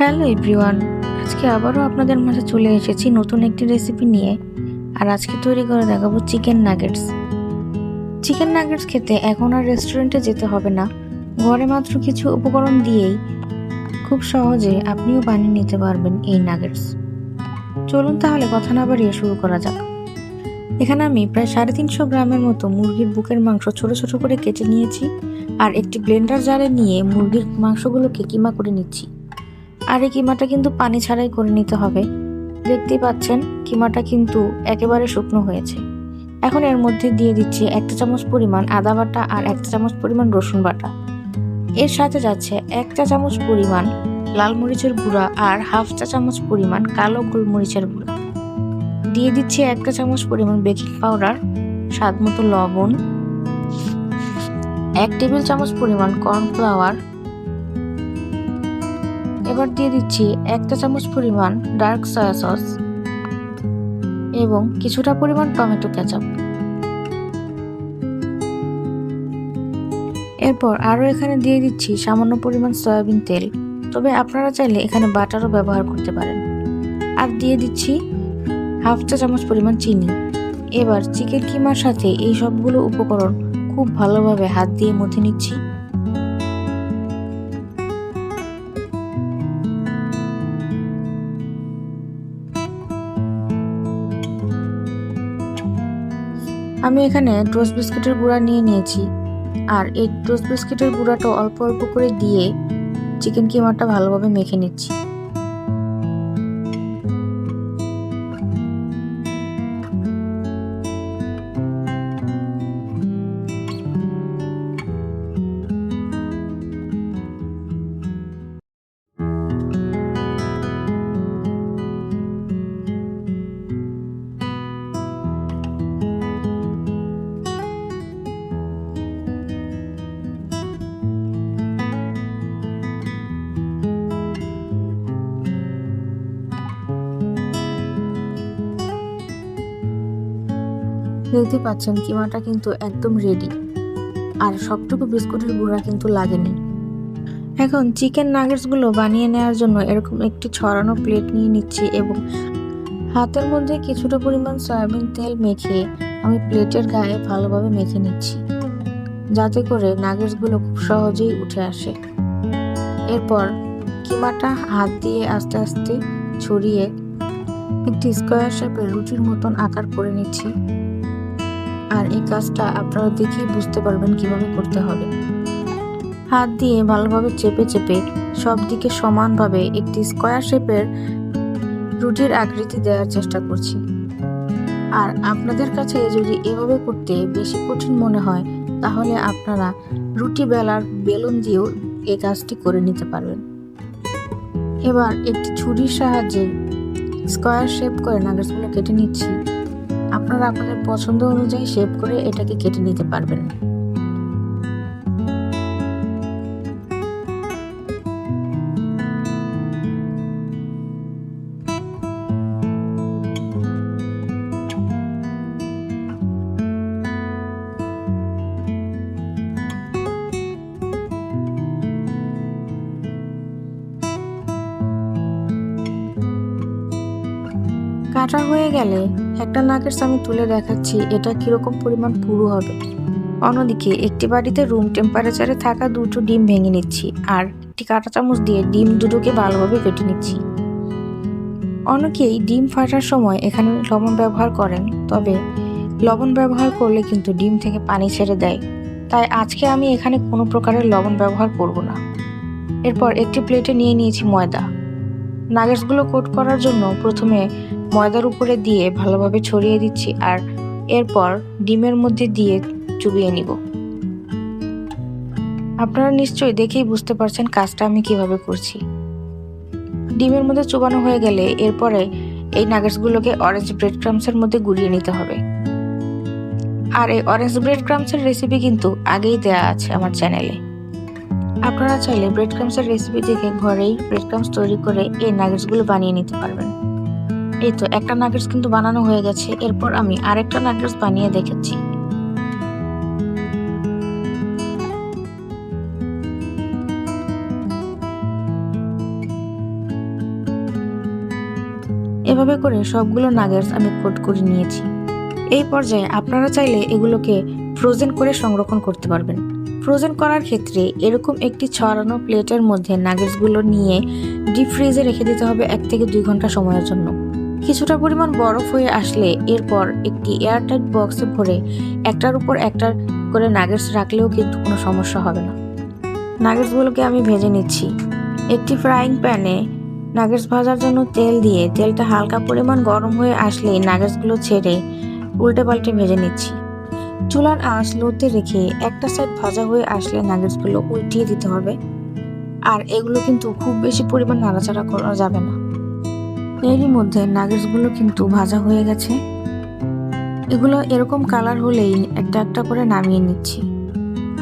Hello everyone, আজকে আবারও আপনাদের মাঝে চলে এসেছি নতুন একটি রেসিপি নিয়ে। আর আজকে তৈরি করে দেখাবো চিকেন নাগেটস। চিকেন নাগেটস খেতে এখন আর রেস্টুরেন্টে যেতে হবে না, ঘরে মাত্র কিছু উপকরণ দিয়েই খুব সহজে আপনিও বানিয়ে নিতে পারবেন এই নাগেটস। চলুন তাহলে কথা না বাড়িয়ে শুরু করা যাক। এখানে আমি প্রায় 350 গ্রামের মতো মুরগির বুকের মাংস ছোট ছোট করে কেটে নিয়েছি, আর একটি ব্লেন্ডার জারে নিয়ে মুরগির মাংসগুলোকে কিমা করে নিচ্ছি। আর এই কিমাটা কিন্তু পানি ছাড়াই করে নিতে হবে। দেখতেই পাচ্ছেন কিমাটা কিন্তু একেবারে শুকনো হয়েছে। এখন এর মধ্যে দিয়ে দিচ্ছি 1 চা চামচ পরিমাণ আদা বাটা আর 1 চা চামচ পরিমাণ রসুন বাটা। এর সাথে যাচ্ছে 1 চা চামচ পরিমাণ লাল মরিচের গুঁড়া আর হাফ চা চামচ পরিমাণ কালো গোলমরিচের গুঁড়া। দিয়ে দিচ্ছি 1 চা চামচ পরিমাণ বেকিং পাউডার, স্বাদ মতো লবণ, 1 টেবিল চামচ পরিমাণ কর্নফ্লাওয়ার। এবার দিয়ে দিচ্ছি 1 চা চামচ পরিমাণ ডার্ক সয়া সস এবং কিছুটা পরিমাণ টমেটো কেচাপ। এরপর আরও এখানে দিয়ে দিচ্ছি সামান্য পরিমাণ সয়াবিন তেল, তবে আপনারা চাইলে এখানে বাটারও ব্যবহার করতে পারেন। আর দিয়ে দিচ্ছি হাফ চা চামচ পরিমাণ চিনি। এবার চিকেন কিমার সাথে এই সবগুলো উপকরণ খুব ভালোভাবে হাত দিয়ে মথে নিচ্ছি। আমি এখানে টোস্ট বিস্কিটের গুঁড়া নিয়ে নিয়েছি, আর এই টোস্ট বিস্কিটের গুঁড়াটা অল্প অল্প করে দিয়ে চিকেন কিমাটা ভালোভাবে মেখে নিচ্ছি। দেখতে পাচ্ছেন কিমাটা কিন্তু একদম রেডি, আর সবটুকু বিস্কুটের গুঁড়া কিন্তু লাগেনি। এখন চিকেন নাগেটসগুলো বানিয়ে নেওয়ার জন্য এরকম একটি ছড়ানো প্লেট নিয়ে নিচ্ছি এবং হাতের মধ্যে কিছুটা পরিমাণ সয়াবিন তেল মেখে আমি প্লেটের গায়ে ভালোভাবে মেখে নিচ্ছি, যাতে করে নাগেটসগুলো খুব সহজেই উঠে আসে। এরপর কিমাটা হাত দিয়ে আস্তে আস্তে ছড়িয়ে একটি স্কোয়ার শেপের রুটির মতন আকার করে নিচ্ছি। আর এই কাজটা আপনারা দেখেই বুঝতে পারবেন কিভাবে করতে হবে। হাত দিয়ে ভালোভাবে চেপে চেপে সব দিকে সমানভাবে একটি স্কোয়ার শেপের রুটির আকৃতি দেওয়ার চেষ্টা করছি। আর আপনাদের কাছে যদি এভাবে করতে বেশি কঠিন মনে হয়, তাহলে আপনারা রুটি বেলার বেলুন দিয়েও এই কাজটি করে নিতে পারবেন। এবার একটি ছুরির সাহায্যে স্কোয়ার শেপ করে নাগেটসগুলো কেটে নিচ্ছি। আপনারা আপনাদের পছন্দ অনুযায়ী শেপ করে এটাকে কেটে নিতে পারবেন। কাটা হয়ে গেলে একটা নাগেটস আমি তুলে দেখাচ্ছি এটা কিরকম পরিমাণ পুরু হবে। অন্যদিকে একটি বাটিতে রুম টেম্পারেচারে থাকা 2টো ডিম ভেঙে নিচ্ছি, আর একটি কাঁটা চামচ দিয়ে ডিম দুটোকে ভালোভাবে ফেটে নিচ্ছি। অনেকেই ডিম ফাটার সময় এখানে লবণ ব্যবহার করেন, তবে লবণ ব্যবহার করলে কিন্তু ডিম থেকে পানি ছেড়ে দেয়, তাই আজকে আমি এখানে কোনো প্রকারের লবণ ব্যবহার করব না। এরপর একটি প্লেটে নিয়ে নিয়েছি ময়দা। নাগেটসগুলো কোট করার জন্য প্রথমে ময়দার উপরে দিয়ে ভালোভাবে ছড়িয়ে দিচ্ছি, আর এরপর ডিমের মধ্যে দিয়ে চুবিয়ে নিব। আপনারা নিশ্চয়ই দেখেই বুঝতে পারছেন কাজটা আমি কিভাবে করছি। ডিমের মধ্যে চুবানো হয়ে গেলে এরপরে এই নাগেটসগুলোকে অরেঞ্জ ব্রেড ক্রাম্বসের মধ্যে গুলিয়ে নিতে হবে। আর এই অরেঞ্জ ব্রেড ক্রাম্বসের রেসিপি কিন্তু আগেই দেয়া আছে আমার চ্যানেলে। আপনারা চাইলে ব্রেড ক্রাম্বসের রেসিপি দেখে ঘরেই ব্রেড ক্রাম্বস তৈরি করে এই নাগেটসগুলো বানিয়ে নিতে পারবেন। এই তো একটা নাগেটস কিন্তু বানানো হয়ে গেছে। এরপর আমি আরেকটা নাগেটস বানিয়ে দেখাচ্ছি। এভাবে করে সবগুলো নাগেটস আমি কোট করে নিয়েছি। এই পর্যায়ে আপনারা চাইলে এগুলোকে ফ্রোজেন করে সংরক্ষণ করতে পারবেন। ফ্রোজেন করার ক্ষেত্রে এরকম একটি ছড়ানো প্লেটের মধ্যে নাগেটসগুলো নিয়ে ডিপ ফ্রিজে রেখে দিতে হবে 1 থেকে 2 ঘন্টা সময়ের জন্য। কিছুটা পরিমাণ বরফ হয়ে আসলে এরপর একটি এয়ারটাইট বক্সে ভরে একটার উপর একটা করে নাগেটস রাখলেও কিন্তু কোনো সমস্যা হবে না। নাগেটসগুলোকে আমি ভেজে নিচ্ছি। একটি ফ্রাইং প্যানে নাগেটস ভাজার জন্য তেল দিয়ে তেলটা হালকা পরিমাণ গরম হয়ে আসলেই নাগেটসগুলো ছেড়ে উল্টে পাল্টে ভেজে নিচ্ছি। চুলার আঁচ লোতে রেখে একটা সাইড ভাজা হয়ে আসলে নাগেটসগুলো উল্টিয়ে দিতে হবে। আর এগুলো কিন্তু খুব বেশি পরিমাণ নাড়াচাড়া করা যাবে না। এরই মধ্যে নাগেটসগুলো কিন্তু ভাজা হয়ে গেছে। এগুলো এরকম কালার হলেই একটা একটা করে নামিয়ে নিচ্ছি।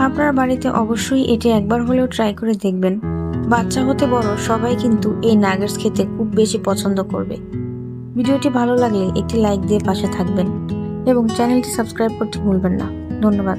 আপনার বাড়িতে অবশ্যই এটি একবার হলেও ট্রাই করে দেখবেন। বাচ্চা হতে বড় সবাই কিন্তু এই নাগেটস খেতে খুব বেশি পছন্দ করবে। ভিডিওটি ভালো লাগলে একটি লাইক দিয়ে পাশে থাকবেন এবং চ্যানেলটি সাবস্ক্রাইব করতে ভুলবেন না। ধন্যবাদ।